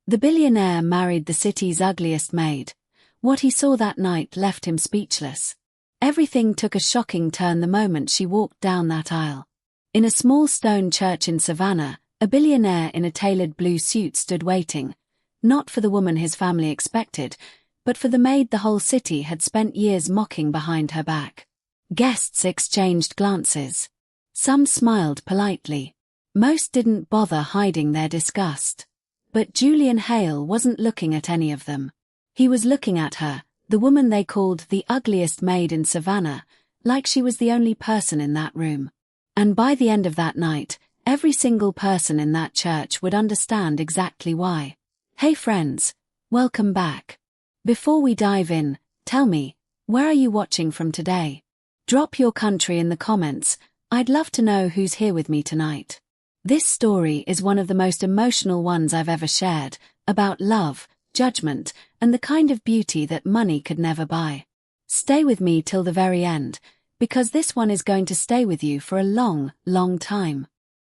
The billionaire married the city's ugliest maid. What he saw that night left him speechless. Everything took a shocking turn the moment she walked down that aisle. In a small stone church in Savannah, a billionaire in a tailored blue suit stood waiting, not for the woman his family expected, but for the maid the whole city had spent years mocking behind her back. Guests exchanged glances. Some smiled politely. Most didn't bother hiding their disgust. But Julian Hale wasn't looking at any of them. He was looking at her, the woman they called the ugliest maid in Savannah, like she was the only person in that room. And by the end of that night, every single person in that church would understand exactly why. Hey friends, welcome back. Before we dive in, tell me, where are you watching from today? Drop your country in the comments. I'd love to know who's here with me tonight. This story is one of the most emotional ones I've ever shared, about love, judgment, and the kind of beauty that money could never buy. Stay with me till the very end, because this one is going to stay with you for a long, long time.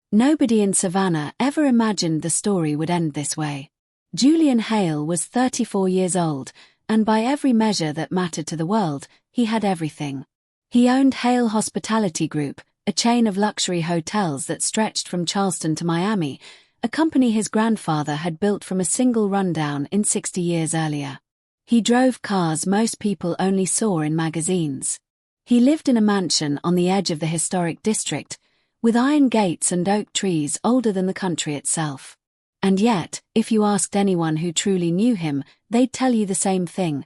Nobody in Savannah ever imagined the story would end this way. Julian Hale was 34 years old, and by every measure that mattered to the world, he had everything. He owned Hale Hospitality Group, a chain of luxury hotels that stretched from Charleston to Miami, a company his grandfather had built from a single rundown in 60 years earlier. He drove cars most people only saw in magazines. He lived in a mansion on the edge of the historic district, with iron gates and oak trees older than the country itself. And yet, if you asked anyone who truly knew him, they'd tell you the same thing.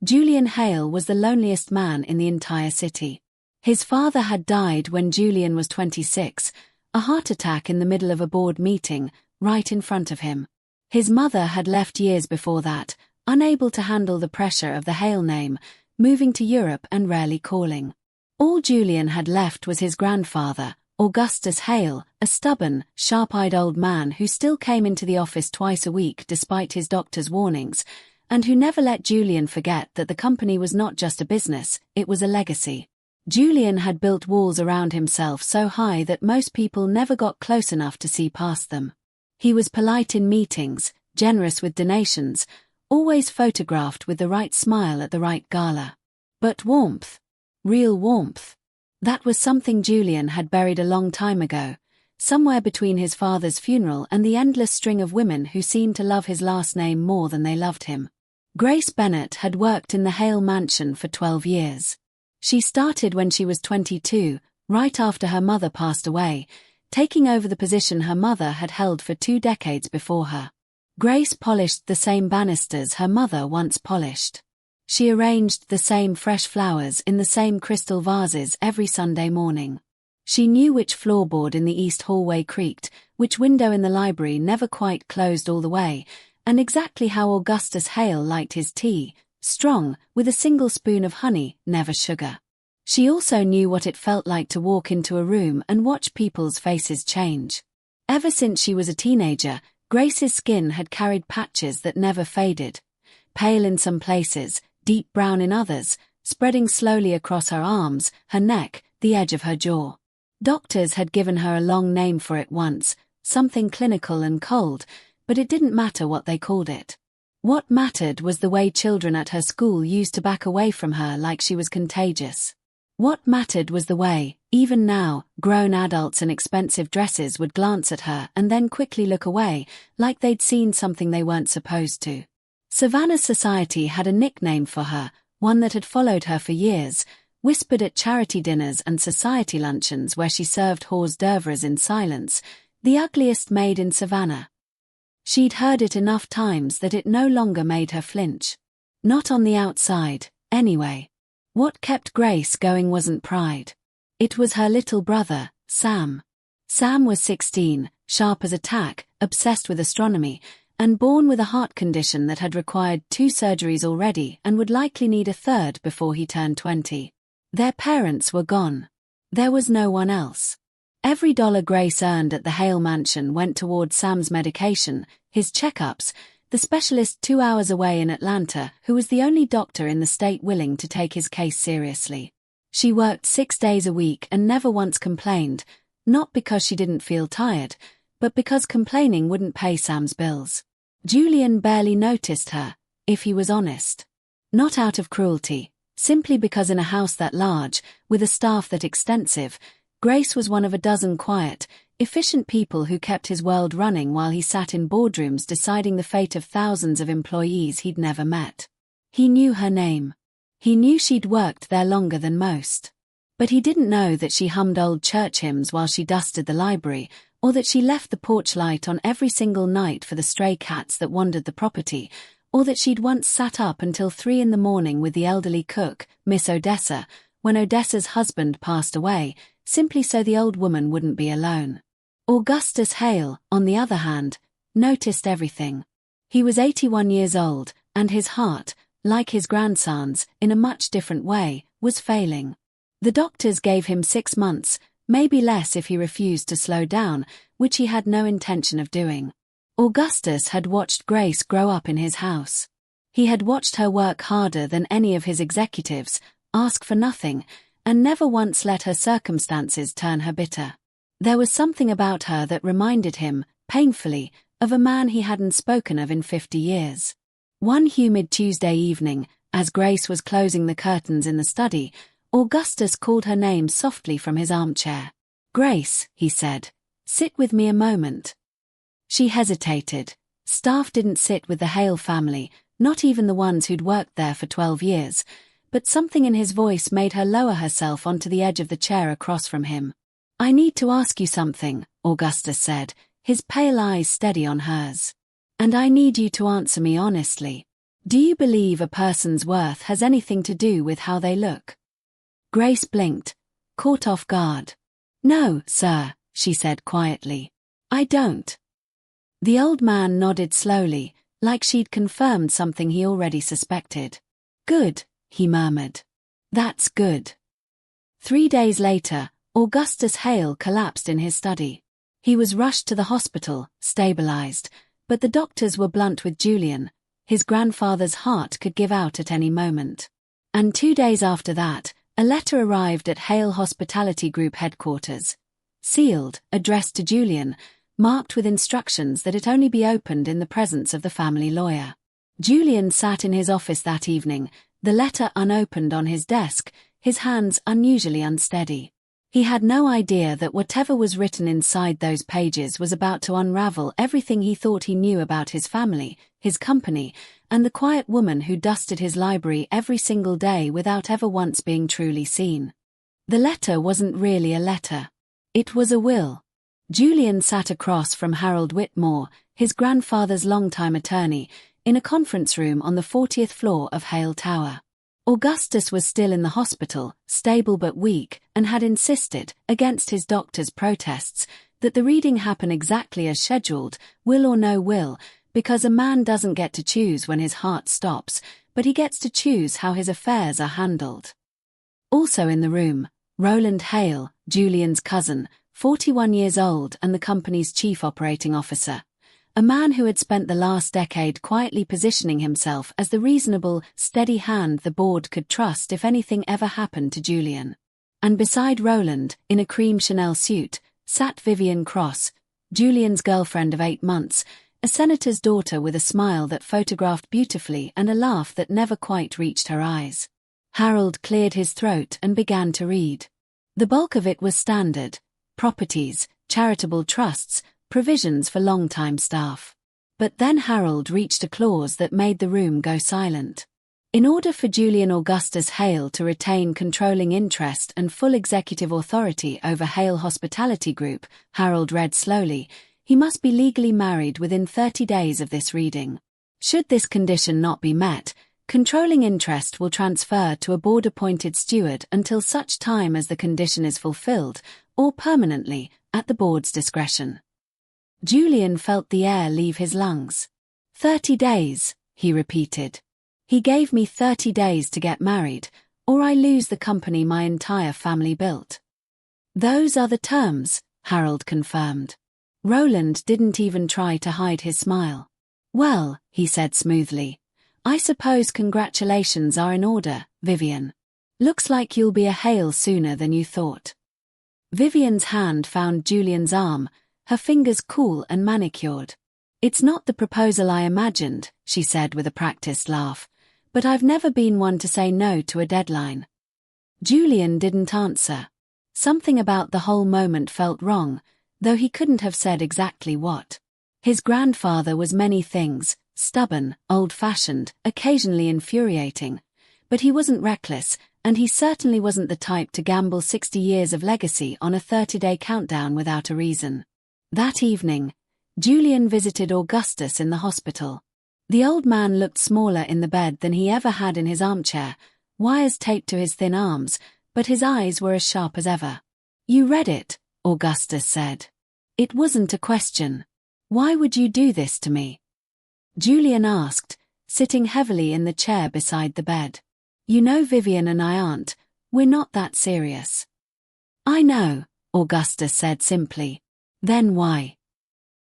Julian Hale was the loneliest man in the entire city. His father had died when Julian was 26, a heart attack in the middle of a board meeting, right in front of him. His mother had left years before that, unable to handle the pressure of the Hale name, moving to Europe and rarely calling. All Julian had left was his grandfather, Augustus Hale, a stubborn, sharp-eyed old man who still came into the office twice a week despite his doctor's warnings, and who never let Julian forget that the company was not just a business, it was a legacy. Julian had built walls around himself so high that most people never got close enough to see past them. He was polite in meetings, generous with donations, always photographed with the right smile at the right gala. But warmth. Real warmth. That was something Julian had buried a long time ago, somewhere between his father's funeral and the endless string of women who seemed to love his last name more than they loved him. Grace Bennett had worked in the Hale mansion for 12 years. She started when she was 22, right after her mother passed away, taking over the position her mother had held for 2 decades before her. Grace polished the same banisters her mother once polished. She arranged the same fresh flowers in the same crystal vases every Sunday morning. She knew which floorboard in the east hallway creaked, which window in the library never quite closed all the way, and exactly how Augustus Hale liked his tea, strong, with a single spoon of honey, never sugar. She also knew what it felt like to walk into a room and watch people's faces change. Ever since she was a teenager, Grace's skin had carried patches that never faded. Pale in some places, deep brown in others, spreading slowly across her arms, her neck, the edge of her jaw. Doctors had given her a long name for it once, something clinical and cold, but it didn't matter what they called it. What mattered was the way children at her school used to back away from her like she was contagious. What mattered was the way, even now, grown adults in expensive dresses would glance at her and then quickly look away, like they'd seen something they weren't supposed to. Savannah society had a nickname for her, one that had followed her for years, whispered at charity dinners and society luncheons where she served hors d'oeuvres in silence, the ugliest maid in Savannah. She'd heard it enough times that it no longer made her flinch. Not on the outside, anyway. What kept Grace going wasn't pride. It was her little brother, Sam. Sam was 16, sharp as a tack, obsessed with astronomy, and born with a heart condition that had required 2 surgeries already and would likely need a third before he turned 20. Their parents were gone. There was no one else. Every dollar Grace earned at the Hale mansion went towards Sam's medication, his checkups, the specialist 2 hours away in Atlanta who was the only doctor in the state willing to take his case seriously. She worked 6 days a week and never once complained, not because she didn't feel tired, but because complaining wouldn't pay Sam's bills. Julian barely noticed her, if he was honest. Not out of cruelty, simply because in a house that large, with a staff that extensive, Grace was one of a dozen quiet, efficient people who kept his world running while he sat in boardrooms deciding the fate of thousands of employees he'd never met. He knew her name. He knew she'd worked there longer than most. But he didn't know that she hummed old church hymns while she dusted the library, or that she left the porch light on every single night for the stray cats that wandered the property, or that she'd once sat up until 3 a.m. with the elderly cook, Miss Odessa, when Odessa's husband passed away, simply so the old woman wouldn't be alone. Augustus Hale, on the other hand, noticed everything. He was 81 years old, and his heart, like his grandson's, in a much different way, was failing. The doctors gave him 6 months, maybe less if he refused to slow down, which he had no intention of doing. Augustus had watched Grace grow up in his house. He had watched her work harder than any of his executives, ask for nothing, and never once let her circumstances turn her bitter. There was something about her that reminded him, painfully, of a man he hadn't spoken of in 50 years. One humid Tuesday evening, as Grace was closing the curtains in the study, Augustus called her name softly from his armchair. "Grace," he said, "sit with me a moment." She hesitated. Staff didn't sit with the Hale family, not even the ones who'd worked there for 12 years, but something in his voice made her lower herself onto the edge of the chair across from him. "I need to ask you something," Augustus said, his pale eyes steady on hers. "And I need you to answer me honestly. Do you believe a person's worth has anything to do with how they look?" Grace blinked, caught off guard. "No, sir," she said quietly. "I don't." The old man nodded slowly, like she'd confirmed something he already suspected. "Good," he murmured. "That's good." 3 days later, Augustus Hale collapsed in his study. He was rushed to the hospital, stabilized, but the doctors were blunt with Julian. His grandfather's heart could give out at any moment. And 2 days after that, a letter arrived at Hale Hospitality Group headquarters. Sealed, addressed to Julian, marked with instructions that it only be opened in the presence of the family lawyer. Julian sat in his office that evening, the letter unopened on his desk, his hands unusually unsteady. He had no idea that whatever was written inside those pages was about to unravel everything he thought he knew about his family, his company, and the quiet woman who dusted his library every single day without ever once being truly seen. The letter wasn't really a letter. It was a will. Julian sat across from Harold Whitmore, his grandfather's longtime attorney, in a conference room on the 40th floor of Hale Tower. Augustus was still in the hospital, stable but weak, and had insisted, against his doctor's protests, that the reading happen exactly as scheduled, will or no will, because a man doesn't get to choose when his heart stops, but he gets to choose how his affairs are handled. Also in the room, Roland Hale, Julian's cousin, 41 years old and the company's chief operating officer. A man who had spent the last decade quietly positioning himself as the reasonable, steady hand the board could trust if anything ever happened to Julian. And beside Roland, in a cream Chanel suit, sat Vivian Cross, Julian's girlfriend of 8 months, a senator's daughter with a smile that photographed beautifully and a laugh that never quite reached her eyes. Harold cleared his throat and began to read. The bulk of it was standard: properties, charitable trusts, provisions for long-time staff. But then Harold reached a clause that made the room go silent. In order for Julian Augustus Hale to retain controlling interest and full executive authority over Hale Hospitality Group, Harold read slowly, he must be legally married within 30 days of this reading. Should this condition not be met, controlling interest will transfer to a board-appointed steward until such time as the condition is fulfilled, or permanently, at the board's discretion. Julian felt the air leave his lungs. 30 days, he repeated. He gave me 30 days to get married, or I lose the company my entire family built. Those are the terms, Harold confirmed. Roland didn't even try to hide his smile. Well, he said smoothly, I suppose congratulations are in order, Vivian. Looks like you'll be a Hale sooner than you thought. Vivian's hand found Julian's arm, her fingers cool and manicured. It's not the proposal I imagined, she said with a practiced laugh, but I've never been one to say no to a deadline. Julian didn't answer. Something about the whole moment felt wrong, though he couldn't have said exactly what. His grandfather was many things, stubborn, old-fashioned, occasionally infuriating, but he wasn't reckless, and he certainly wasn't the type to gamble 60 years of legacy on a 30-day countdown without a reason. That evening, Julian visited Augustus in the hospital. The old man looked smaller in the bed than he ever had in his armchair, wires taped to his thin arms, but his eyes were as sharp as ever. "You read it," Augustus said. "It wasn't a question. Why would you do this to me?" Julian asked, sitting heavily in the chair beside the bed. "You know Vivian and I aren't, we're not that serious." "I know," Augustus said simply. "Then why?"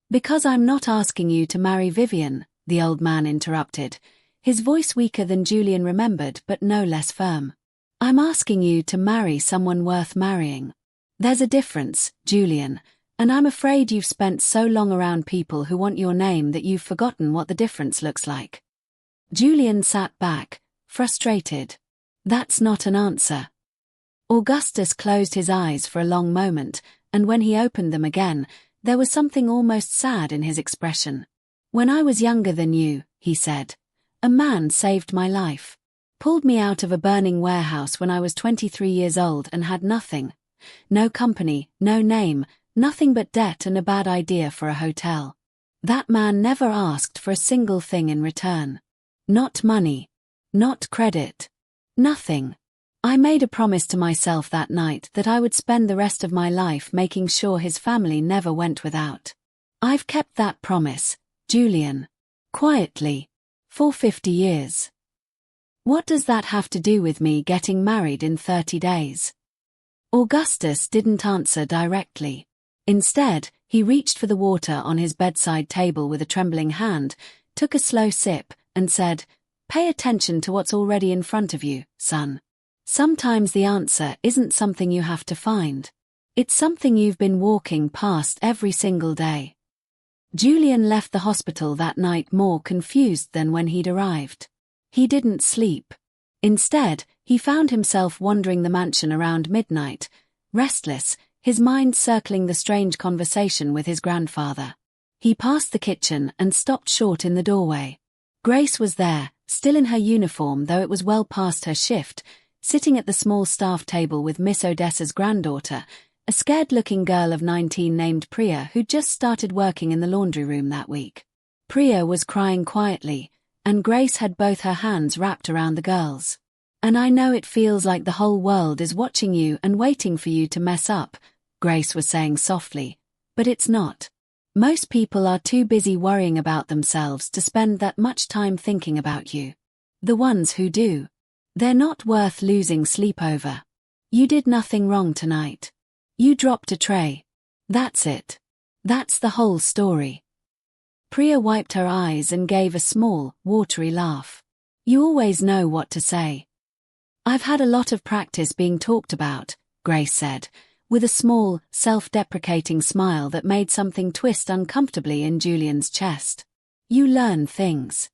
"Because I'm not asking you to marry Vivian," the old man interrupted, his voice weaker than Julian remembered but no less firm. "I'm asking you to marry someone worth marrying. There's a difference, Julian, and I'm afraid you've spent so long around people who want your name that you've forgotten what the difference looks like." Julian sat back, frustrated. "That's not an answer." Augustus closed his eyes for a long moment, and when he opened them again, there was something almost sad in his expression. "When I was younger than you," he said, "a man saved my life. Pulled me out of a burning warehouse when I was 23 years old and had nothing. No company, no name, nothing but debt and a bad idea for a hotel. That man never asked for a single thing in return. Not money. Not credit. Nothing. I made a promise to myself that night that I would spend the rest of my life making sure his family never went without. I've kept that promise, Julian. Quietly. For 50 years. What does that have to do with me getting married in 30 days? Augustus didn't answer directly. Instead, he reached for the water on his bedside table with a trembling hand, took a slow sip, and said, "Pay attention to what's already in front of you, son. Sometimes the answer isn't something you have to find. It's something you've been walking past every single day." Julian left the hospital that night more confused than when he'd arrived. He didn't sleep. Instead, he found himself wandering the mansion around midnight, restless, his mind circling the strange conversation with his grandfather. He passed the kitchen and stopped short in the doorway. Grace was there, still in her uniform though it was well past her shift, sitting at the small staff table with Miss Odessa's granddaughter, a scared-looking girl of 19 named Priya who'd just started working in the laundry room that week. Priya was crying quietly, and Grace had both her hands wrapped around the girl's. "And I know it feels like the whole world is watching you and waiting for you to mess up," Grace was saying softly, "but it's not. Most people are too busy worrying about themselves to spend that much time thinking about you. The ones who do. They're not worth losing sleep over. You did nothing wrong tonight. You dropped a tray. That's it. That's the whole story." Priya wiped her eyes and gave a small, watery laugh. "You always know what to say." "I've had a lot of practice being talked about," Grace said, with a small, self-deprecating smile that made something twist uncomfortably in Julian's chest. "You learn things."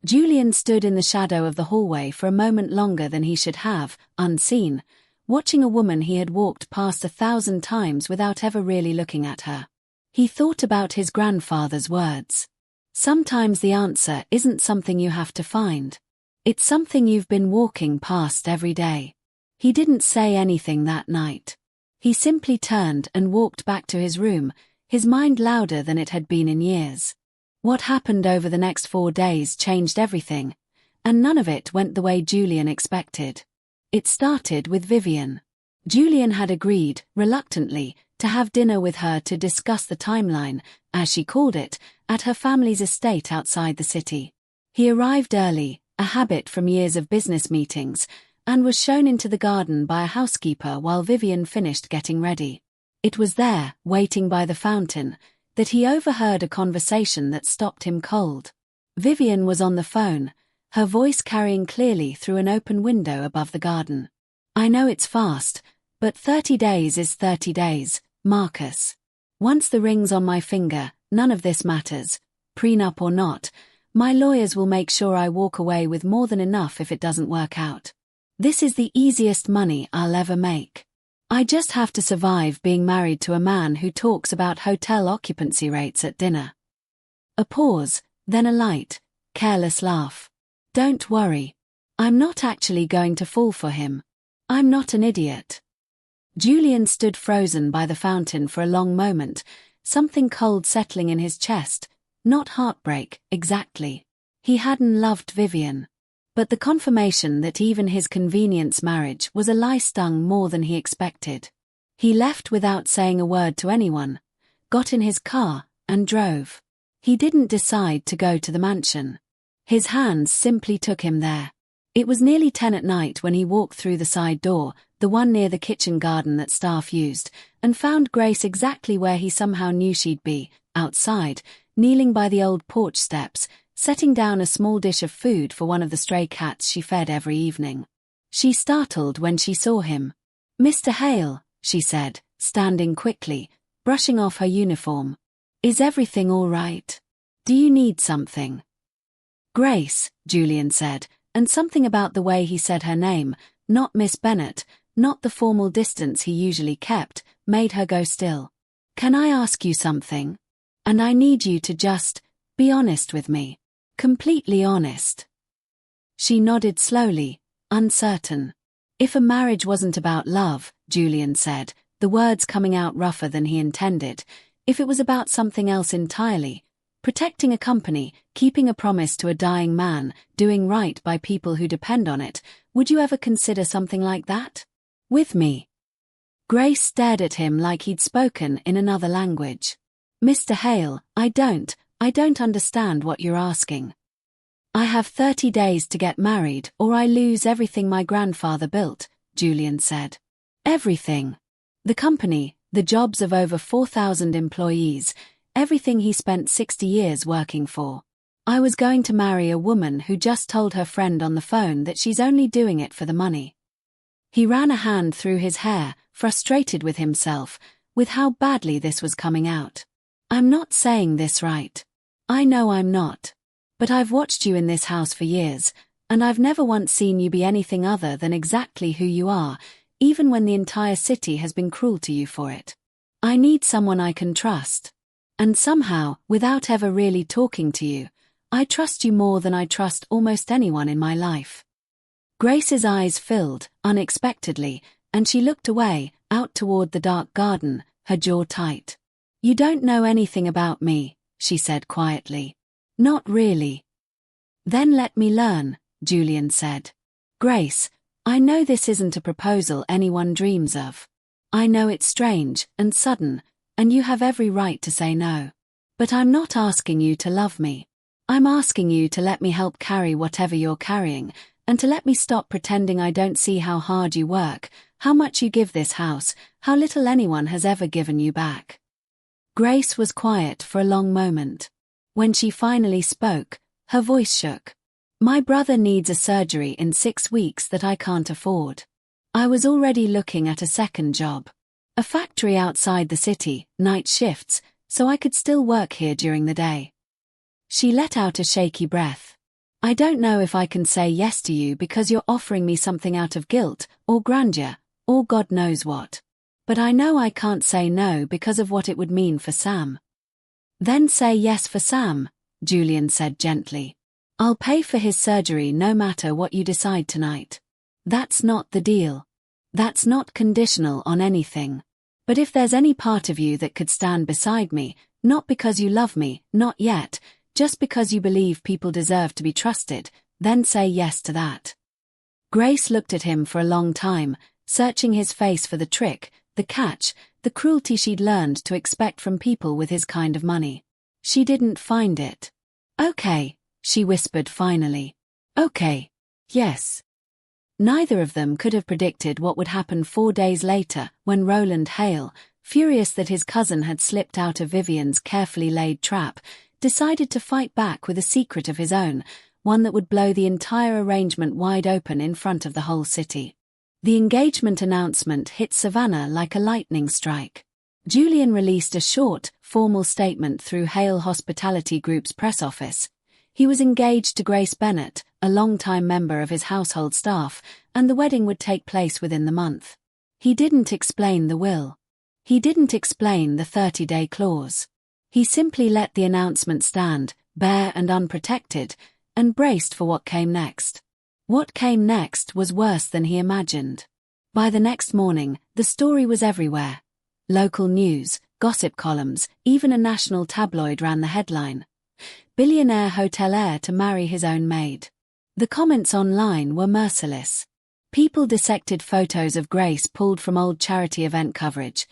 Julian stood in the shadow of the hallway for a moment longer than he should have, unseen, watching a woman he had walked past 1,000 times without ever really looking at her. He thought about his grandfather's words. Sometimes the answer isn't something you have to find. It's something you've been walking past every day. He didn't say anything that night. He simply turned and walked back to his room, his mind louder than it had been in years. What happened over the next 4 days changed everything, and none of it went the way Julian expected. It started with Vivian. Julian had agreed, reluctantly, to have dinner with her to discuss the timeline, as she called it, at her family's estate outside the city. He arrived early, a habit from years of business meetings, and was shown into the garden by a housekeeper while Vivian finished getting ready. It was there, waiting by the fountain, that he overheard a conversation that stopped him cold. Vivian was on the phone, her voice carrying clearly through an open window above the garden. "I know it's fast, but 30 days is 30 days, Marcus. Once the ring's on my finger, none of this matters. prenup or not, my lawyers will make sure I walk away with more than enough if it doesn't work out. This is the easiest money I'll ever make. I just have to survive being married to a man who talks about hotel occupancy rates at dinner." A pause, then a light, careless laugh. "Don't worry. I'm not actually going to fall for him. I'm not an idiot." Julian stood frozen by the fountain for a long moment, something cold settling in his chest. Not heartbreak, exactly. He hadn't loved Vivian. But the confirmation that even his convenience marriage was a lie stung more than he expected. He left without saying a word to anyone, got in his car, and drove. He didn't decide to go to the mansion. His hands simply took him there. It was nearly 10 at night when he walked through the side door, the one near the kitchen garden that staff used, and found Grace exactly where he somehow knew she'd be, outside, kneeling by the old porch steps, setting down a small dish of food for one of the stray cats she fed every evening. She startled when she saw him. "Mr. Hale," she said, standing quickly, brushing off her uniform. "Is everything all right? Do you need something?" "Grace," Julian said, and something about the way he said her name, not Miss Bennet, not the formal distance he usually kept, made her go still. "Can I ask you something? And I need you to just be honest with me. Completely honest." She nodded slowly, uncertain. "If a marriage wasn't about love," Julian said, the words coming out rougher than he intended, "if it was about something else entirely, protecting a company, keeping a promise to a dying man, doing right by people who depend on it, would you ever consider something like that? With me?" Grace stared at him like he'd spoken in another language. "Mr. Hale, I don't understand what you're asking." "I have 30 days to get married or I lose everything my grandfather built," Julian said. "Everything. The company, the jobs of over 4,000 employees, everything he spent 60 years working for. I was going to marry a woman who just told her friend on the phone that she's only doing it for the money." He ran a hand through his hair, frustrated with himself, with how badly this was coming out. "I'm not saying this right. I know I'm not. But I've watched you in this house for years, and I've never once seen you be anything other than exactly who you are, even when the entire city has been cruel to you for it. I need someone I can trust. And somehow, without ever really talking to you, I trust you more than I trust almost anyone in my life." Grace's eyes filled, unexpectedly, and she looked away, out toward the dark garden, her jaw tight. "You don't know anything about me," she said quietly. "Not really." "Then let me learn," Julian said. "Grace, I know this isn't a proposal anyone dreams of. I know it's strange and sudden, and you have every right to say no. But I'm not asking you to love me. I'm asking you to let me help carry whatever you're carrying, and to let me stop pretending I don't see how hard you work, how much you give this house, how little anyone has ever given you back." Grace was quiet for a long moment. When she finally spoke, her voice shook. "My brother needs a surgery in 6 weeks that I can't afford. I was already looking at a second job. A factory outside the city, night shifts, so I could still work here during the day." She let out a shaky breath. "I don't know if I can say yes to you because you're offering me something out of guilt, or grandeur, or God knows what. But I know I can't say no because of what it would mean for Sam." "Then say yes for Sam," Julian said gently. "I'll pay for his surgery no matter what you decide tonight. That's not the deal. That's not conditional on anything. But if there's any part of you that could stand beside me, not because you love me, not yet, just because you believe people deserve to be trusted, then say yes to that." Grace looked at him for a long time, searching his face for the trick, the catch, the cruelty she'd learned to expect from people with his kind of money. She didn't find it. "Okay," she whispered finally. "Okay. Yes." Neither of them could have predicted what would happen 4 days later, when Roland Hale, furious that his cousin had slipped out of Vivian's carefully laid trap, decided to fight back with a secret of his own, one that would blow the entire arrangement wide open in front of the whole city. The engagement announcement hit Savannah like a lightning strike. Julian released a short, formal statement through Hale Hospitality Group's press office. He was engaged to Grace Bennett, a longtime member of his household staff, and the wedding would take place within the month. He didn't explain the will. He didn't explain the 30-day clause. He simply let the announcement stand, bare and unprotected, and braced for what came next. What came next was worse than he imagined. By the next morning, the story was everywhere. Local news, gossip columns, even a national tabloid ran the headline. Billionaire hotelier to marry his own maid. The comments online were merciless. People dissected photos of Grace pulled from old charity event coverage,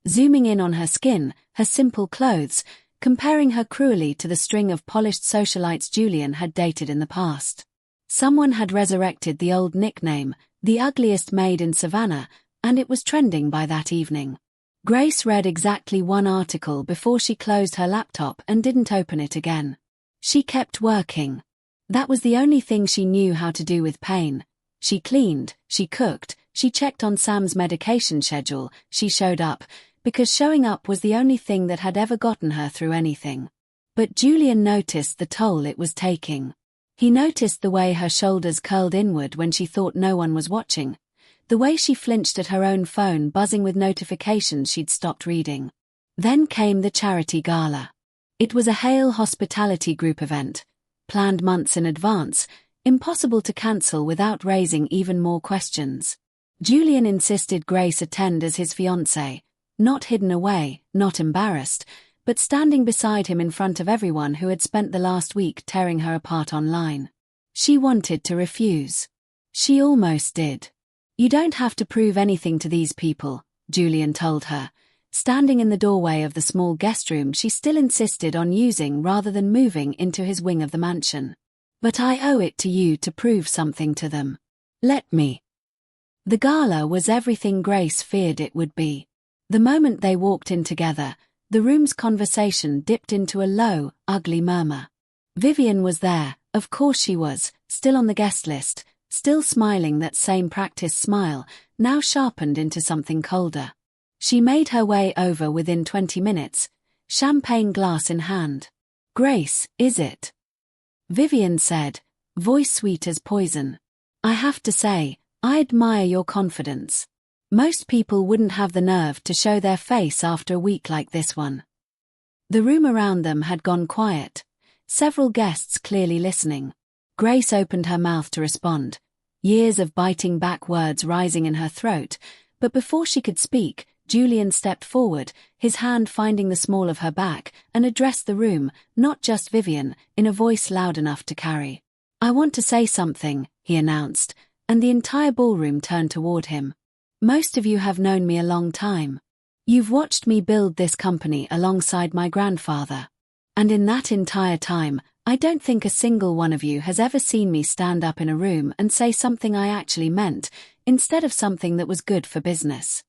zooming in on her skin, her simple clothes, comparing her cruelly to the string of polished socialites Julian had dated in the past. Someone had resurrected the old nickname, the ugliest maid in Savannah, and it was trending by that evening. Grace read exactly one article before she closed her laptop and didn't open it again. She kept working. That was the only thing she knew how to do with pain. She cleaned, she cooked, she checked on Sam's medication schedule, she showed up, because showing up was the only thing that had ever gotten her through anything. But Julian noticed the toll it was taking. He noticed the way her shoulders curled inward when she thought no one was watching, the way she flinched at her own phone buzzing with notifications she'd stopped reading. Then came the charity gala. It was a Hale Hospitality Group event, planned months in advance, impossible to cancel without raising even more questions. Julian insisted Grace attend as his fiancée, not hidden away, not embarrassed, but standing beside him in front of everyone who had spent the last week tearing her apart online. She wanted to refuse. She almost did. "You don't have to prove anything to these people," Julian told her. Standing in the doorway of the small guest room she still insisted on using rather than moving into his wing of the mansion. "But I owe it to you to prove something to them. Let me." The gala was everything Grace feared it would be. The moment they walked in together, the room's conversation dipped into a low, ugly murmur. Vivian was there, of course she was, still on the guest list, still smiling that same practiced smile, now sharpened into something colder. She made her way over within 20 minutes, champagne glass in hand. "Grace, is it?" Vivian said, voice sweet as poison. "I have to say, I admire your confidence. Most people wouldn't have the nerve to show their face after a week like this one." The room around them had gone quiet, several guests clearly listening. Grace opened her mouth to respond, years of biting back words rising in her throat, but before she could speak, Julian stepped forward, his hand finding the small of her back, and addressed the room, not just Vivian, in a voice loud enough to carry. "I want to say something," he announced, and the entire ballroom turned toward him. "Most of you have known me a long time. You've watched me build this company alongside my grandfather. And in that entire time, I don't think a single one of you has ever seen me stand up in a room and say something I actually meant, instead of something that was good for business."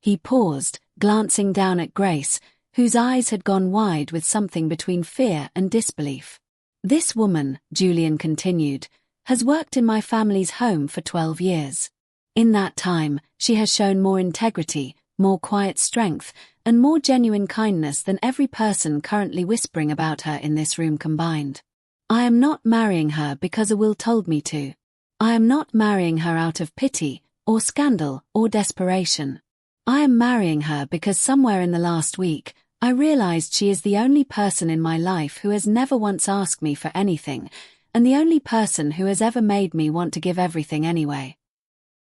He paused, glancing down at Grace, whose eyes had gone wide with something between fear and disbelief. "This woman," Julian continued, "has worked in my family's home for 12 years. In that time, she has shown more integrity, more quiet strength, and more genuine kindness than every person currently whispering about her in this room combined. I am not marrying her because a will told me to. I am not marrying her out of pity, or scandal, or desperation. I am marrying her because somewhere in the last week, I realized she is the only person in my life who has never once asked me for anything, and the only person who has ever made me want to give everything anyway."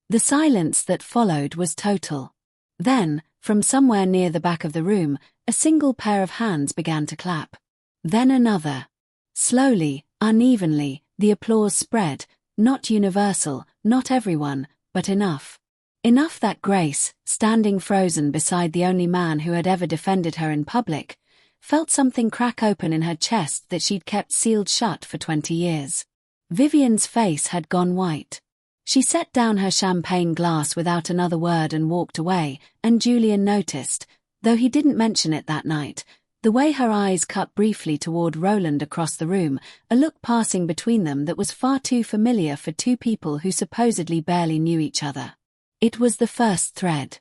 The silence that followed was total. Then, from somewhere near the back of the room, a single pair of hands began to clap. Then another. Slowly, unevenly, the applause spread, not universal, not everyone, but enough. Enough that Grace, standing frozen beside the only man who had ever defended her in public, felt something crack open in her chest that she'd kept sealed shut for 20 years. Vivian's face had gone white. She set down her champagne glass without another word and walked away, and Julian noticed, though he didn't mention it that night, the way her eyes cut briefly toward Roland across the room, a look passing between them that was far too familiar for two people who supposedly barely knew each other. It was the first thread.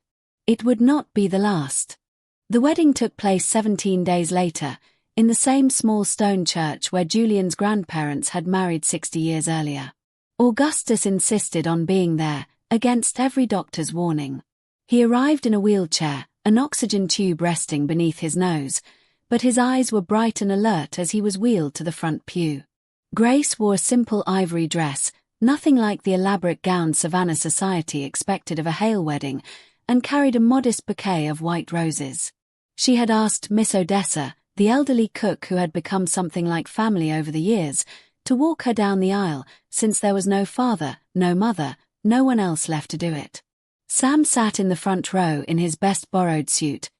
It would not be the last. The wedding took place 17 days later, in the same small stone church where Julian's grandparents had married 60 years earlier. Augustus insisted on being there, against every doctor's warning. He arrived in a wheelchair, an oxygen tube resting beneath his nose, but his eyes were bright and alert as he was wheeled to the front pew. Grace wore a simple ivory dress, nothing like the elaborate gown Savannah society expected of a Hale wedding, and carried a modest bouquet of white roses. She had asked Miss Odessa, the elderly cook who had become something like family over the years, to walk her down the aisle, since there was no father, no mother, no one else left to do it. Sam sat in the front row in his best borrowed suit,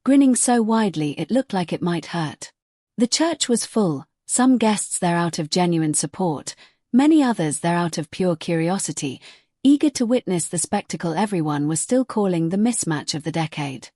grinning so widely it looked like it might hurt. The church was full, some guests there out of genuine support, many others there out of pure curiosity, eager to witness the spectacle everyone was still calling the mismatch of the decade.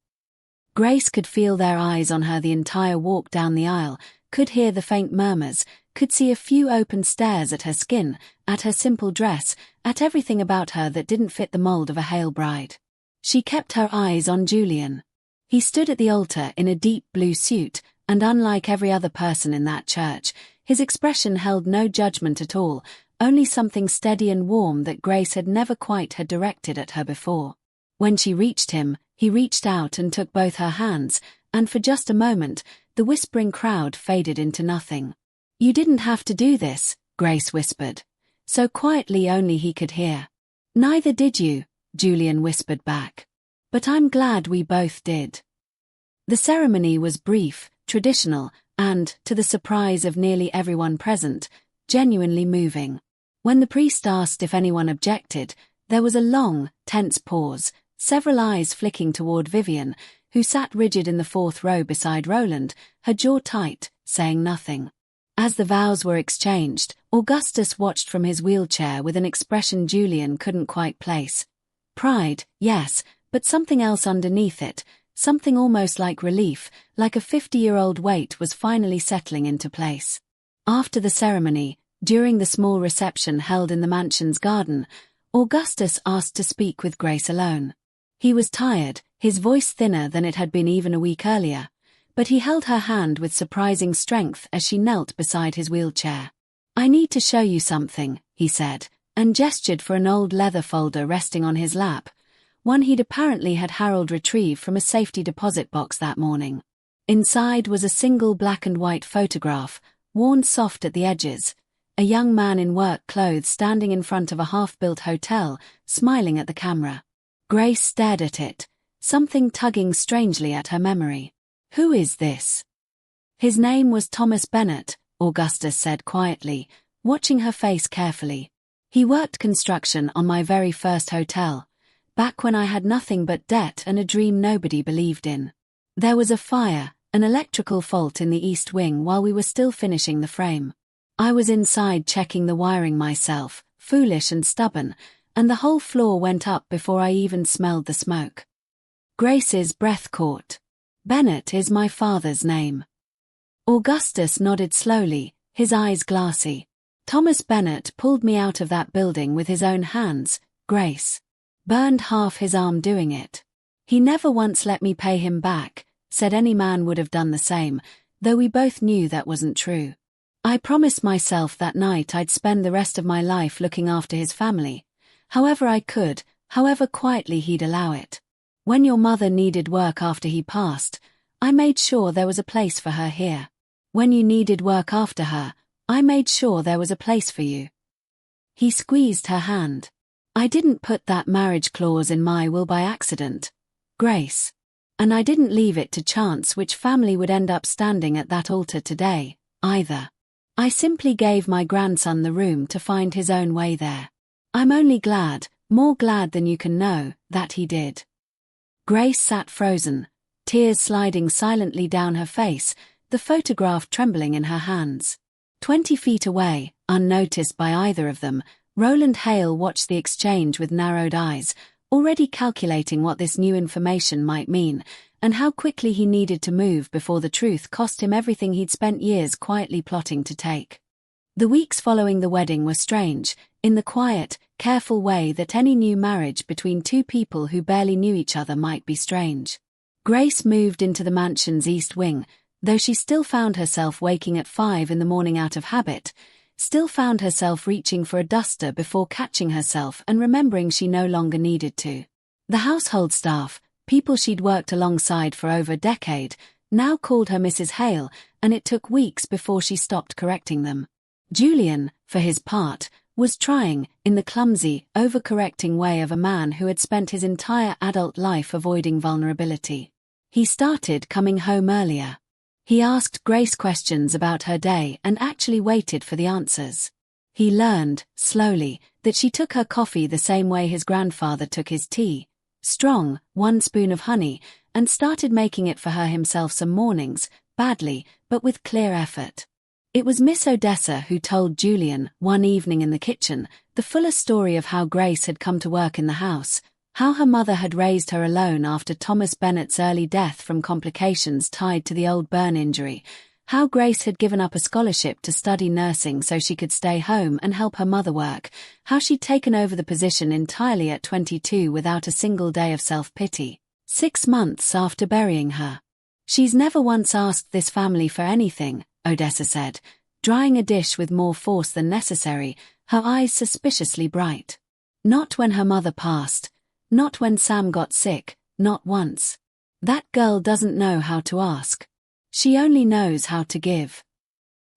Grace could feel their eyes on her the entire walk down the aisle, could hear the faint murmurs, could see a few open stares at her skin, at her simple dress, at everything about her that didn't fit the mold of a Hale bride. She kept her eyes on Julian. He stood at the altar in a deep blue suit, and unlike every other person in that church, his expression held no judgment at all, only something steady and warm that Grace had never quite had directed at her before. When she reached him, he reached out and took both her hands, and for just a moment, the whispering crowd faded into nothing. "You didn't have to do this," Grace whispered, so quietly only he could hear. "Neither did you," Julian whispered back. "But I'm glad we both did." The ceremony was brief, traditional, and, to the surprise of nearly everyone present, genuinely moving. When the priest asked if anyone objected, there was a long, tense pause, several eyes flicking toward Vivian, who sat rigid in the fourth row beside Roland, her jaw tight, saying nothing. As the vows were exchanged, Augustus watched from his wheelchair with an expression Julian couldn't quite place. Pride, yes, but something else underneath it, something almost like relief, like a 50-year-old weight was finally settling into place. After the ceremony, during the small reception held in the mansion's garden, Augustus asked to speak with Grace alone. He was tired, his voice thinner than it had been even a week earlier, but he held her hand with surprising strength as she knelt beside his wheelchair. "I need to show you something," he said, and gestured for an old leather folder resting on his lap, one he'd apparently had Harold retrieve from a safety deposit box that morning. Inside was a single black and white photograph, worn soft at the edges, a young man in work clothes standing in front of a half-built hotel, smiling at the camera. Grace stared at it, something tugging strangely at her memory. "Who is this?" "His name was Thomas Bennett," Augustus said quietly, watching her face carefully. "He worked construction on my very first hotel, back when I had nothing but debt and a dream nobody believed in. There was a fire, an electrical fault in the east wing while we were still finishing the frame. I was inside checking the wiring myself, foolish and stubborn, and the whole floor went up before I even smelled the smoke." Grace's breath caught. "Bennett is my father's name." Augustus nodded slowly, his eyes glassy. "Thomas Bennett pulled me out of that building with his own hands, Grace. Burned half his arm doing it. He never once let me pay him back, said any man would have done the same, though we both knew that wasn't true. I promised myself that night I'd spend the rest of my life looking after his family, however I could, however quietly he'd allow it. When your mother needed work after he passed, I made sure there was a place for her here. When you needed work after her, I made sure there was a place for you." He squeezed her hand. "I didn't put that marriage clause in my will by accident, Grace. And I didn't leave it to chance which family would end up standing at that altar today, either. I simply gave my grandson the room to find his own way there. I'm only glad, more glad than you can know, that he did." Grace sat frozen, tears sliding silently down her face, the photograph trembling in her hands. 20 feet away, unnoticed by either of them, Roland Hale watched the exchange with narrowed eyes, already calculating what this new information might mean, and how quickly he needed to move before the truth cost him everything he'd spent years quietly plotting to take. The weeks following the wedding were strange, in the quiet, careful way that any new marriage between two people who barely knew each other might be strange. Grace moved into the mansion's east wing, though she still found herself waking at 5 in the morning out of habit, still found herself reaching for a duster before catching herself and remembering she no longer needed to. The household staff, people she'd worked alongside for over a decade, now called her Mrs. Hale, and it took weeks before she stopped correcting them. Julian, for his part, was trying, in the clumsy, overcorrecting way of a man who had spent his entire adult life avoiding vulnerability. He started coming home earlier. He asked Grace questions about her day and actually waited for the answers. He learned, slowly, that she took her coffee the same way his grandfather took his tea, strong, 1 spoon of honey, and started making it for her himself some mornings, badly, but with clear effort. It was Miss Odessa who told Julian, one evening in the kitchen, the fuller story of how Grace had come to work in the house, how her mother had raised her alone after Thomas Bennett's early death from complications tied to the old burn injury, how Grace had given up a scholarship to study nursing so she could stay home and help her mother work, how she'd taken over the position entirely at 22 without a single day of self-pity, 6 months after burying her. "She's never once asked this family for anything," Odessa said, drying a dish with more force than necessary, her eyes suspiciously bright. "Not when her mother passed. Not when Sam got sick, not once. That girl doesn't know how to ask. She only knows how to give."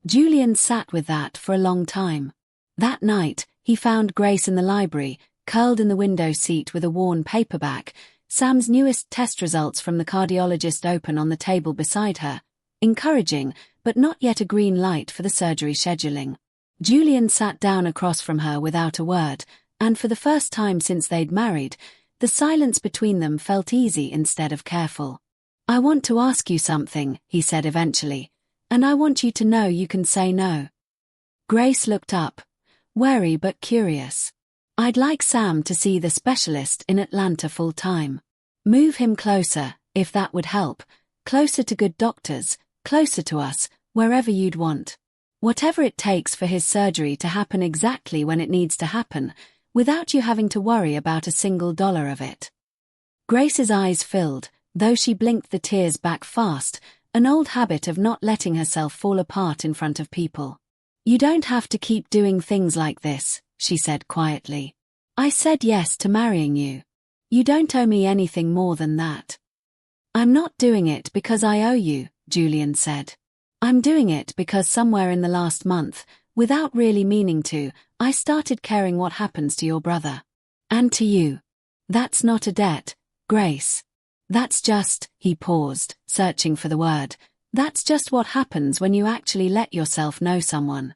Julian sat with that for a long time. That night, he found Grace in the library, curled in the window seat with a worn paperback, Sam's newest test results from the cardiologist open on the table beside her, encouraging, but not yet a green light for the surgery scheduling. Julian sat down across from her without a word, and for the first time since they'd married, the silence between them felt easy instead of careful. "I want to ask you something," he said eventually, "and I want you to know you can say no." Grace looked up, wary but curious. "I'd like Sam to see the specialist in Atlanta full-time. Move him closer, if that would help, closer to good doctors, closer to us, wherever you'd want. Whatever it takes for his surgery to happen exactly when it needs to happen, without you having to worry about a single dollar of it." Grace's eyes filled, though she blinked the tears back fast, an old habit of not letting herself fall apart in front of people. "You don't have to keep doing things like this," she said quietly. "I said yes to marrying you. You don't owe me anything more than that." "I'm not doing it because I owe you," Julian said. "I'm doing it because somewhere in the last month, without really meaning to, I started caring what happens to your brother. And to you. That's not a debt, Grace. That's just," he paused, searching for the word, "that's just what happens when you actually let yourself know someone."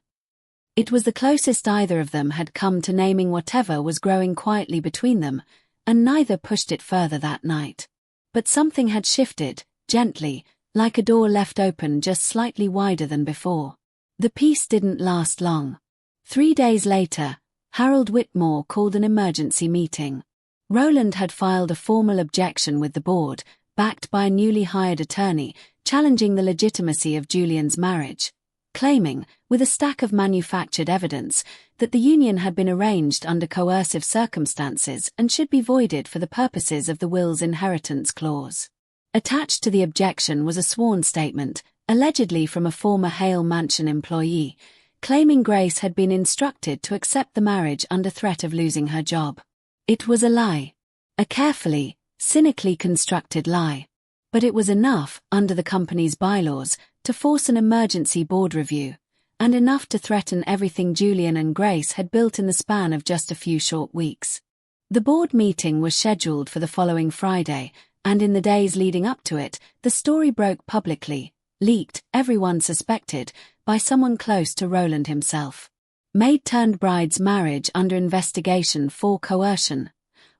It was the closest either of them had come to naming whatever was growing quietly between them, and neither pushed it further that night. But something had shifted, gently, like a door left open just slightly wider than before. The peace didn't last long. 3 days later, Harold Whitmore called an emergency meeting. Roland had filed a formal objection with the board, backed by a newly hired attorney, challenging the legitimacy of Julian's marriage, claiming, with a stack of manufactured evidence, that the union had been arranged under coercive circumstances and should be voided for the purposes of the will's inheritance clause. Attached to the objection was a sworn statement, allegedly from a former Hale Mansion employee, claiming Grace had been instructed to accept the marriage under threat of losing her job. It was a lie. A carefully, cynically constructed lie. But it was enough, under the company's bylaws, to force an emergency board review, and enough to threaten everything Julian and Grace had built in the span of just a few short weeks. The board meeting was scheduled for the following Friday, and in the days leading up to it, the story broke publicly, leaked, everyone suspected, by someone close to Roland himself. Maid turned bride's marriage under investigation for coercion.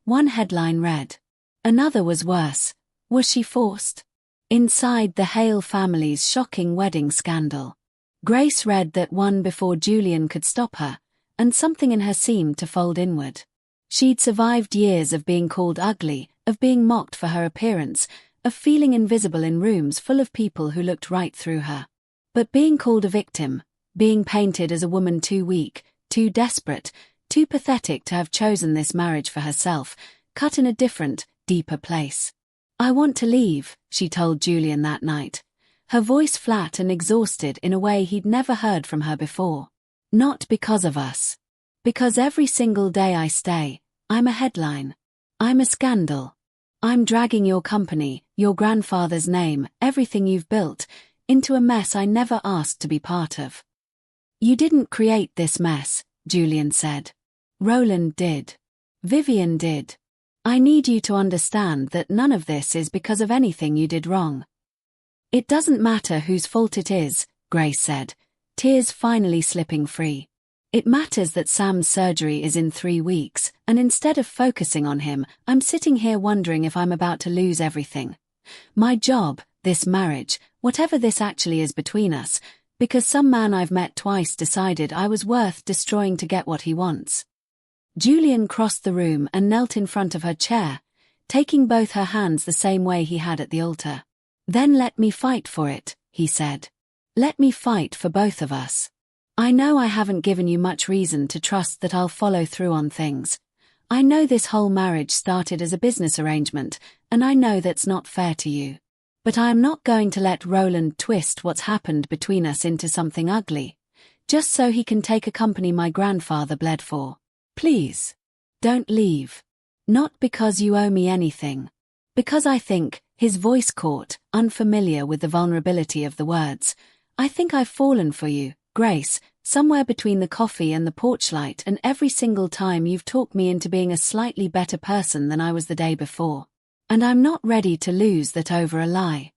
One headline read. Another was worse. Was she forced? Inside the Hale family's shocking wedding scandal. Grace read that one before Julian could stop her, and something in her seemed to fold inward. She'd survived years of being called ugly, of being mocked for her appearance, of feeling invisible in rooms full of people who looked right through her. But being called a victim, being painted as a woman too weak, too desperate, too pathetic to have chosen this marriage for herself, cut in a different, deeper place. I want to leave, she told Julian that night, her voice flat and exhausted in a way he'd never heard from her before. Not because of us. Because every single day I stay, I'm a headline. I'm a scandal. I'm dragging your company, your grandfather's name, everything you've built, into a mess I never asked to be part of. You didn't create this mess, Julian said. Roland did. Vivian did. I need you to understand that none of this is because of anything you did wrong. It doesn't matter whose fault it is, Grace said, tears finally slipping free. It matters that Sam's surgery is in 3 weeks, and instead of focusing on him, I'm sitting here wondering if I'm about to lose everything. My job, this marriage, whatever this actually is between us, because some man I've met twice decided I was worth destroying to get what he wants. Julian crossed the room and knelt in front of her chair, taking both her hands the same way he had at the altar. Then let me fight for it, he said. Let me fight for both of us. I know I haven't given you much reason to trust that I'll follow through on things. I know this whole marriage started as a business arrangement, and I know that's not fair to you. But I am not going to let Roland twist what's happened between us into something ugly, just so he can take a company my grandfather bled for. Please. Don't leave. Not because you owe me anything. Because I think, his voice caught, unfamiliar with the vulnerability of the words, I think I've fallen for you, Grace, somewhere between the coffee and the porch light, and every single time you've talked me into being a slightly better person than I was the day before. And I'm not ready to lose that over a lie.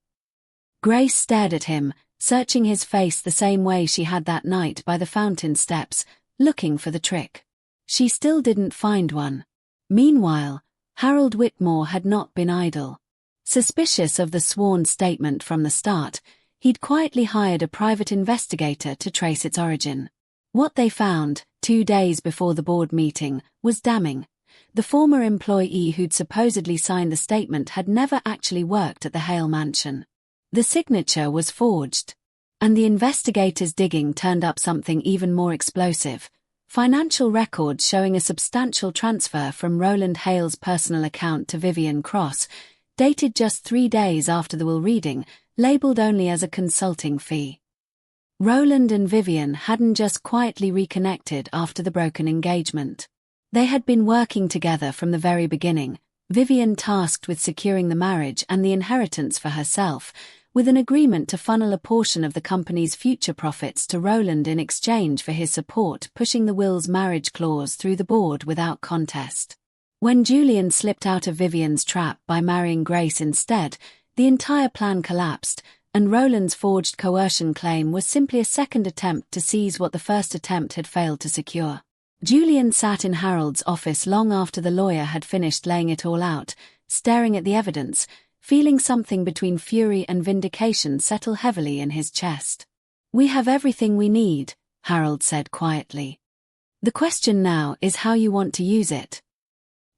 Grace stared at him, searching his face the same way she had that night by the fountain steps, looking for the trick. She still didn't find one. Meanwhile, Harold Whitmore had not been idle. Suspicious of the sworn statement from the start, he'd quietly hired a private investigator to trace its origin. What they found, 2 days before the board meeting, was damning. The former employee who'd supposedly signed the statement had never actually worked at the Hale mansion. The signature was forged. And the investigators' digging turned up something even more explosive. Financial records showing a substantial transfer from Roland Hale's personal account to Vivian Cross, dated just 3 days after the will reading, labeled only as a consulting fee. Roland and Vivian hadn't just quietly reconnected after the broken engagement. They had been working together from the very beginning, Vivian tasked with securing the marriage and the inheritance for herself, with an agreement to funnel a portion of the company's future profits to Roland in exchange for his support pushing the will's marriage clause through the board without contest. When Julian slipped out of Vivian's trap by marrying Grace instead, the entire plan collapsed, and Roland's forged coercion claim was simply a second attempt to seize what the first attempt had failed to secure. Julian sat in Harold's office long after the lawyer had finished laying it all out, staring at the evidence, feeling something between fury and vindication settle heavily in his chest. We have everything we need, Harold said quietly. The question now is how you want to use it.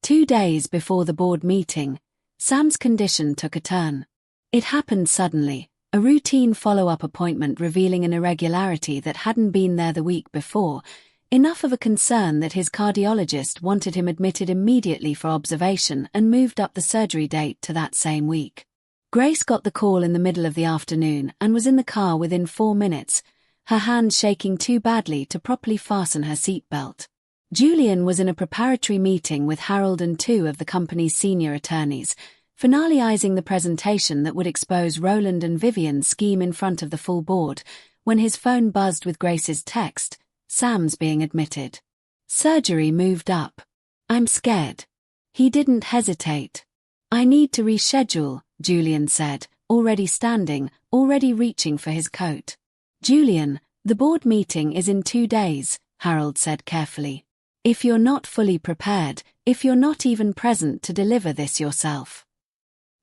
2 days before the board meeting, Sam's condition took a turn. It happened suddenly, a routine follow-up appointment revealing an irregularity that hadn't been there the week before, enough of a concern that his cardiologist wanted him admitted immediately for observation and moved up the surgery date to that same week. Grace got the call in the middle of the afternoon and was in the car within 4 minutes, her hand shaking too badly to properly fasten her seatbelt. Julian was in a preparatory meeting with Harold and 2 of the company's senior attorneys, finalizing the presentation that would expose Roland and Vivian's scheme in front of the full board, when his phone buzzed with Grace's text, Sam's being admitted. Surgery moved up. I'm scared. He didn't hesitate. I need to reschedule, Julian said, already standing, already reaching for his coat. Julian, the board meeting is in 2 days, Harold said carefully. If you're not fully prepared, if you're not even present to deliver this yourself.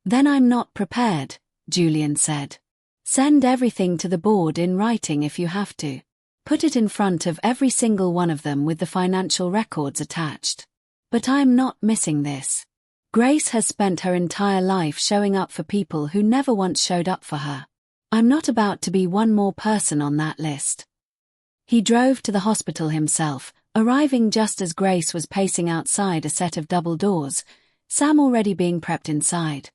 Then I'm not prepared, Julian said. Send everything to the board in writing if you have to. Put it in front of every single one of them with the financial records attached. But I'm not missing this. Grace has spent her entire life showing up for people who never once showed up for her. I'm not about to be one more person on that list. He drove to the hospital himself, arriving just as Grace was pacing outside a set of double doors, Sam already being prepped inside.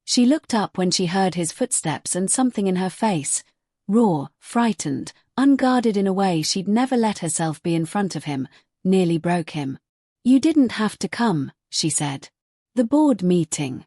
She looked up when she heard his footsteps and something in her face, raw, frightened, unguarded in a way she'd never let herself be in front of him, nearly broke him. "You didn't have to come," she said. "The board meeting."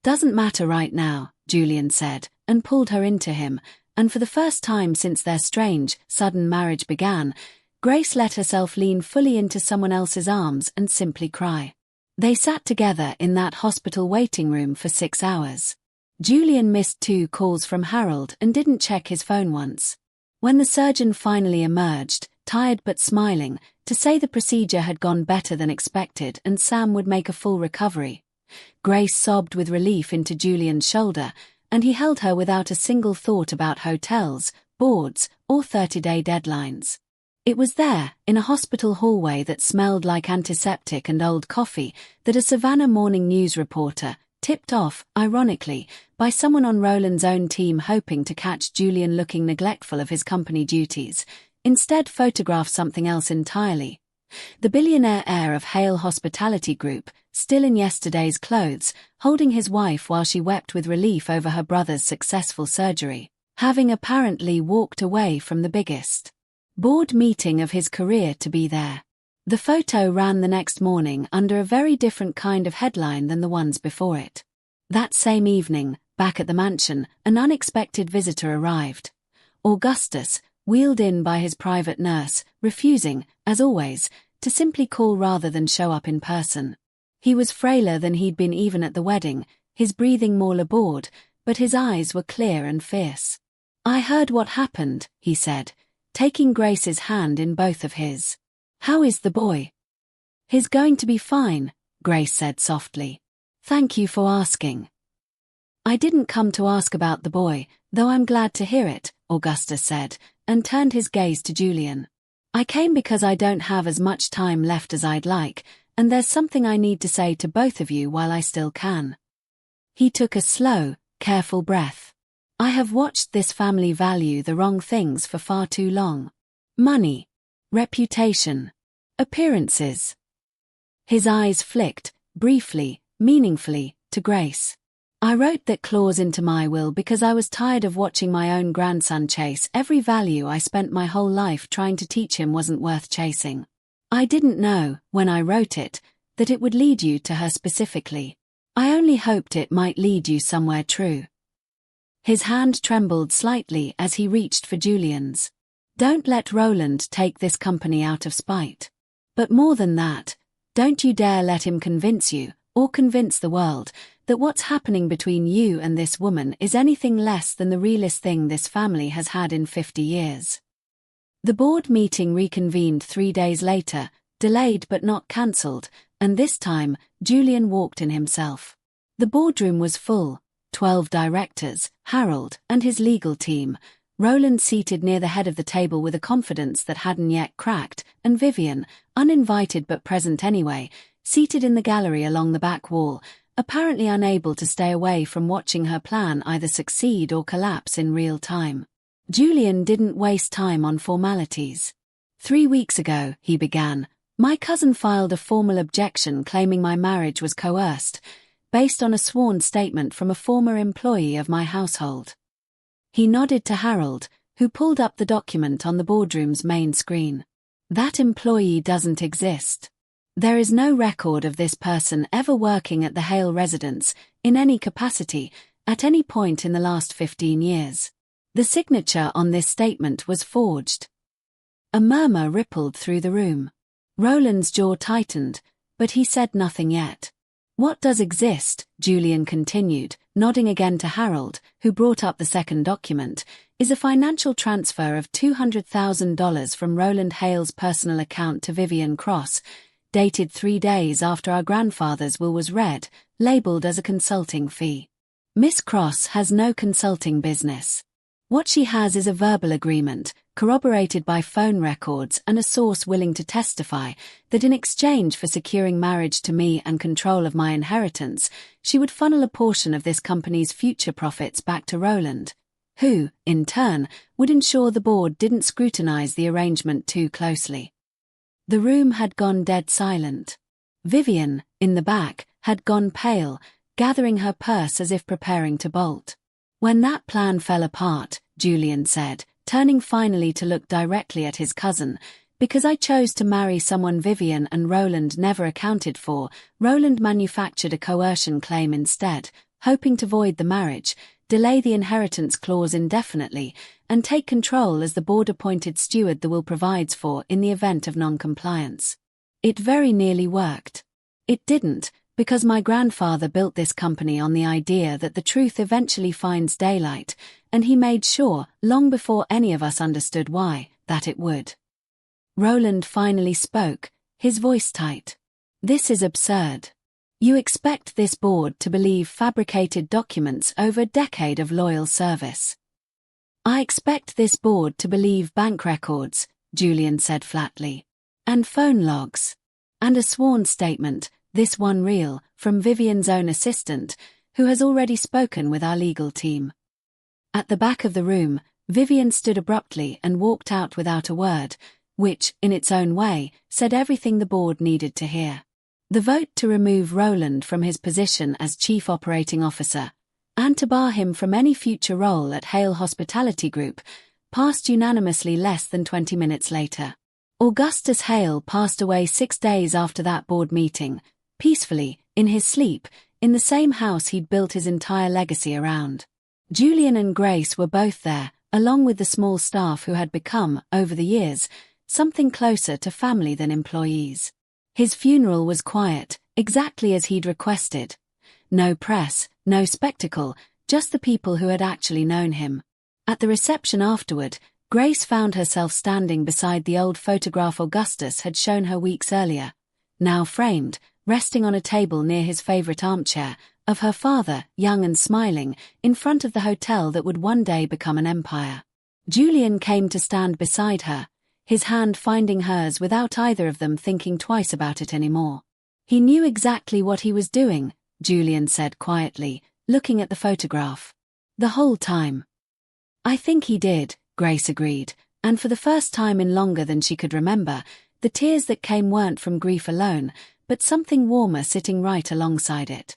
"Doesn't matter right now," Julian said, and pulled her into him, and for the first time since their strange, sudden marriage began, Grace let herself lean fully into someone else's arms and simply cry. They sat together in that hospital waiting room for 6 hours. Julian missed 2 calls from Harold and didn't check his phone once. When the surgeon finally emerged, tired but smiling, to say the procedure had gone better than expected and Sam would make a full recovery, Grace sobbed with relief into Julian's shoulder, and he held her without a single thought about hotels, boards, or 30-day deadlines. It was there, in a hospital hallway that smelled like antiseptic and old coffee, that a Savannah Morning News reporter, tipped off, ironically, by someone on Roland's own team hoping to catch Julian looking neglectful of his company duties, instead photographed something else entirely. The billionaire heir of Hale Hospitality Group, still in yesterday's clothes, holding his wife while she wept with relief over her brother's successful surgery, having apparently walked away from the biggest board meeting of his career to be there. The photo ran the next morning under a very different kind of headline than the ones before it. That same evening, back at the mansion, an unexpected visitor arrived. Augustus, wheeled in by his private nurse, refusing, as always, to simply call rather than show up in person. He was frailer than he'd been even at the wedding, his breathing more labored, but his eyes were clear and fierce. "I heard what happened," he said, taking Grace's hand in both of his. "How is the boy?" "He's going to be fine," Grace said softly. "Thank you for asking." "I didn't come to ask about the boy, though I'm glad to hear it," Augustus said, and turned his gaze to Julian. "I came because I don't have as much time left as I'd like, and there's something I need to say to both of you while I still can." He took a slow, careful breath. "I have watched this family value the wrong things for far too long. Money, reputation, appearances." His eyes flicked, briefly, meaningfully, to Grace. "I wrote that clause into my will because I was tired of watching my own grandson chase every value I spent my whole life trying to teach him wasn't worth chasing. I didn't know, when I wrote it, that it would lead you to her specifically. I only hoped it might lead you somewhere true." His hand trembled slightly as he reached for Julian's. "Don't let Roland take this company out of spite. But more than that, don't you dare let him convince you, or convince the world, that what's happening between you and this woman is anything less than the realest thing this family has had in 50 years. The board meeting reconvened 3 days later, delayed but not cancelled, and this time, Julian walked in himself. The boardroom was full, 12 directors, Harold, and his legal team, Roland seated near the head of the table with a confidence that hadn't yet cracked, and Vivian, uninvited but present anyway, seated in the gallery along the back wall, apparently unable to stay away from watching her plan either succeed or collapse in real time. Julian didn't waste time on formalities. 3 weeks ago, he began, my cousin filed a formal objection claiming my marriage was coerced, based on a sworn statement from a former employee of my household. He nodded to Harold, who pulled up the document on the boardroom's main screen. That employee doesn't exist. There is no record of this person ever working at the Hale residence, in any capacity, at any point in the last 15 years. The signature on this statement was forged. A murmur rippled through the room. Roland's jaw tightened, but he said nothing yet. What does exist, Julian continued, nodding again to Harold, who brought up the second document, is a financial transfer of $200,000 from Roland Hale's personal account to Vivian Cross, dated 3 days after our grandfather's will was read, labeled as a consulting fee. Miss Cross has no consulting business. What she has is a verbal agreement, corroborated by phone records and a source willing to testify, that in exchange for securing marriage to me and control of my inheritance, she would funnel a portion of this company's future profits back to Roland, who, in turn, would ensure the board didn't scrutinize the arrangement too closely. The room had gone dead silent. Vivian, in the back, had gone pale, gathering her purse as if preparing to bolt. "When that plan fell apart," Julian said, turning finally to look directly at his cousin, "because I chose to marry someone Vivian and Roland never accounted for, Roland manufactured a coercion claim instead, hoping to void the marriage, delay the inheritance clause indefinitely, and take control as the board-appointed steward the will provides for in the event of non-compliance. It very nearly worked. It didn't, because my grandfather built this company on the idea that the truth eventually finds daylight, and he made sure, long before any of us understood why, that it would." Roland finally spoke, his voice tight. "This is absurd. You expect this board to believe fabricated documents over a decade of loyal service." "I expect this board to believe bank records," Julian said flatly. "And phone logs. And a sworn statement, this one real, from Vivian's own assistant, who has already spoken with our legal team." At the back of the room, Vivian stood abruptly and walked out without a word, which, in its own way, said everything the board needed to hear. The vote to remove Roland from his position as Chief Operating Officer, and to bar him from any future role at Hale Hospitality Group, passed unanimously less than 20 minutes later. Augustus Hale passed away 6 days after that board meeting, peacefully, in his sleep, in the same house he'd built his entire legacy around. Julian and Grace were both there, along with the small staff who had become, over the years, something closer to family than employees. His funeral was quiet, exactly as he'd requested. No press, no spectacle, just the people who had actually known him. At the reception afterward, Grace found herself standing beside the old photograph Augustus had shown her weeks earlier, now framed, resting on a table near his favorite armchair, of her father, young and smiling, in front of the hotel that would one day become an empire. Julian came to stand beside her, his hand finding hers without either of them thinking twice about it anymore. "He knew exactly what he was doing," Julian said quietly, looking at the photograph. "The whole time." "I think he did," Grace agreed, and for the first time in longer than she could remember, the tears that came weren't from grief alone, but something warmer sitting right alongside it.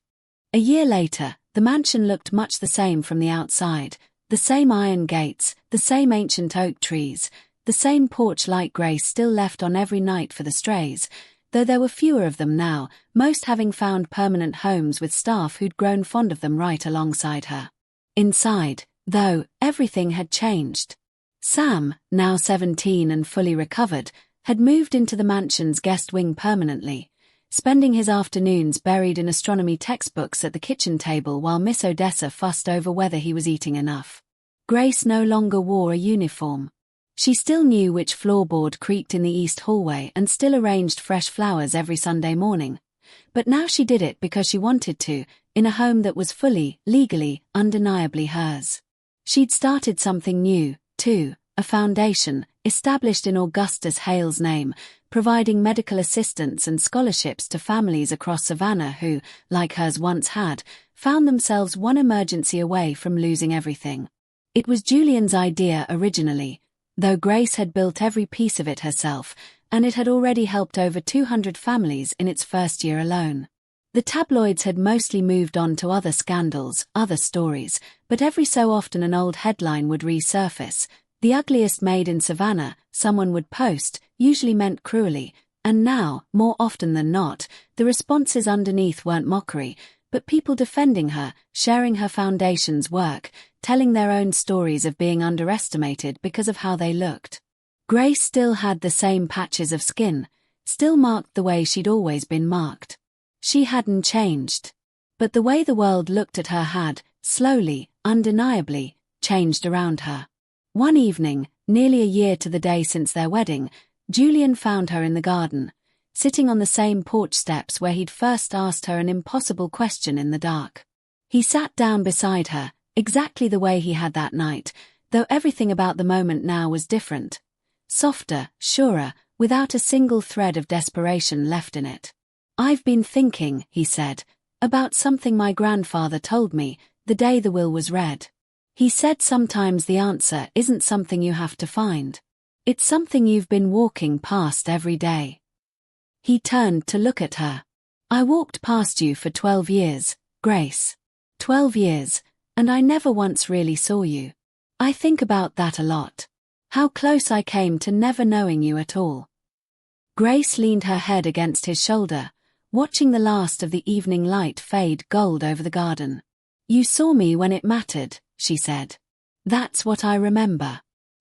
A year later, the mansion looked much the same from the outside, the same iron gates, the same ancient oak trees, the same porch light Grace still left on every night for the strays, though there were fewer of them now, most having found permanent homes with staff who'd grown fond of them right alongside her. Inside, though, everything had changed. Sam, now 17 and fully recovered, had moved into the mansion's guest wing permanently, spending his afternoons buried in astronomy textbooks at the kitchen table while Miss Odessa fussed over whether he was eating enough. Grace no longer wore a uniform. She still knew which floorboard creaked in the east hallway and still arranged fresh flowers every Sunday morning, but now she did it because she wanted to, in a home that was fully, legally, undeniably hers. She'd started something new, too, a foundation, established in Augustus Hale's name, providing medical assistance and scholarships to families across Savannah who, like hers once had, found themselves one emergency away from losing everything. It was Julian's idea originally, though Grace had built every piece of it herself, and it had already helped over 200 families in its first year alone. The tabloids had mostly moved on to other scandals, other stories, but every so often an old headline would resurface. The ugliest maid in Savannah, someone would post, usually meant cruelly, and now, more often than not, the responses underneath weren't mockery, but people defending her, sharing her foundation's work, telling their own stories of being underestimated because of how they looked. Grace still had the same patches of skin, still marked the way she'd always been marked. She hadn't changed. But the way the world looked at her had, slowly, undeniably, changed around her. One evening, nearly a year to the day since their wedding, Julian found her in the garden, sitting on the same porch steps where he'd first asked her an impossible question in the dark. He sat down beside her, exactly the way he had that night, though everything about the moment now was different. Softer, surer, without a single thread of desperation left in it. "I've been thinking," he said, "about something my grandfather told me the day the will was read. He said sometimes the answer isn't something you have to find. It's something you've been walking past every day." He turned to look at her. "I walked past you for 12 years," Grace. 12 years, and I never once really saw you. I think about that a lot. How close I came to never knowing you at all. Grace leaned her head against his shoulder, watching the last of the evening light fade gold over the garden. You saw me when it mattered, she said. That's what I remember.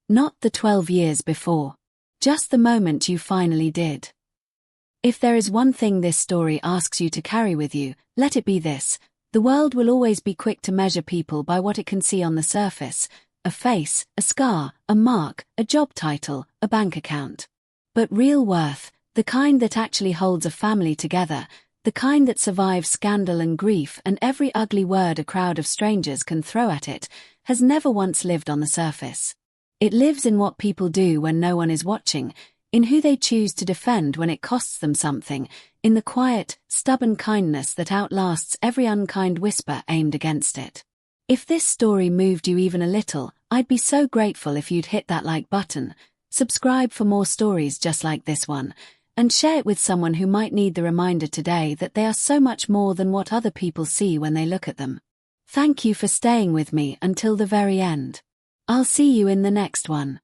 Not the 12 years before. Just the moment you finally did. If there is one thing this story asks you to carry with you, let it be this. The world will always be quick to measure people by what it can see on the surface. A face, a scar, a mark, a job title, a bank account. But real worth, the kind that actually holds a family together, the kind that survives scandal and grief and every ugly word a crowd of strangers can throw at it, has never once lived on the surface. It lives in what people do when no one is watching, in who they choose to defend when it costs them something, in the quiet, stubborn kindness that outlasts every unkind whisper aimed against it. If this story moved you even a little, I'd be so grateful if you'd hit that like button, subscribe for more stories just like this one, and share it with someone who might need the reminder today that they are so much more than what other people see when they look at them. Thank you for staying with me until the very end. I'll see you in the next one.